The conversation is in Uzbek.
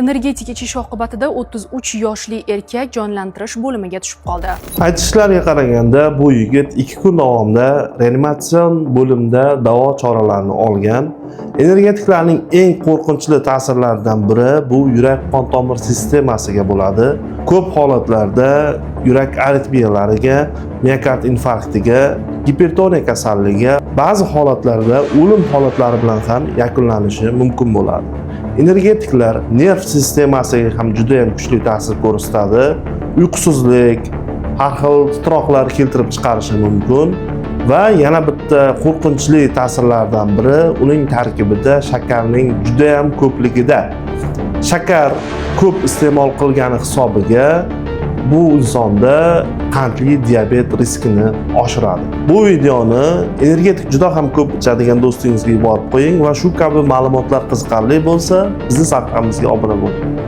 Energetik ichish oqibatida 33 yoshli erkak jonlantirish bo'limiga tushib qoldi. Aytishlariga qaraganda bu yigit 2 kun davomida reanimatsion bo'limda davo choralarini olgan. Energetiklarning eng qo'rqinchli ta'sirlaridan biri bu yurak-qon tomir sistemasiga bo'ladi. Ko'p holatlarda yurak aritmiyalariga, miokard infarktiga, gipertoniya kasalligiga, ba'zi holatlarda o'lim holatlari bilan ham yakunlanishi mumkin bo'ladi. Energetiklar nerv sistemasiga ham juda ham kuchli ta'sir ko'rsatadi. Uyqusizlik, har xil titroqlar keltirib chiqarishi mumkin va yana bitta qo'rqinchli ta'sirlardan biri uning tarkibida shakarning juda ham ko'pligida. Shakar ko'p iste'mol qilgani hisobiga bu insonda qandli diabet riskini oshiradi. Bu videoni energetik juda ham ko'p ichadigan do'stingizga yuborib qo'ying va shu kabi ma'lumotlar qiziqarli bo'lsa, bizning sahifamizga obuna bo'ling.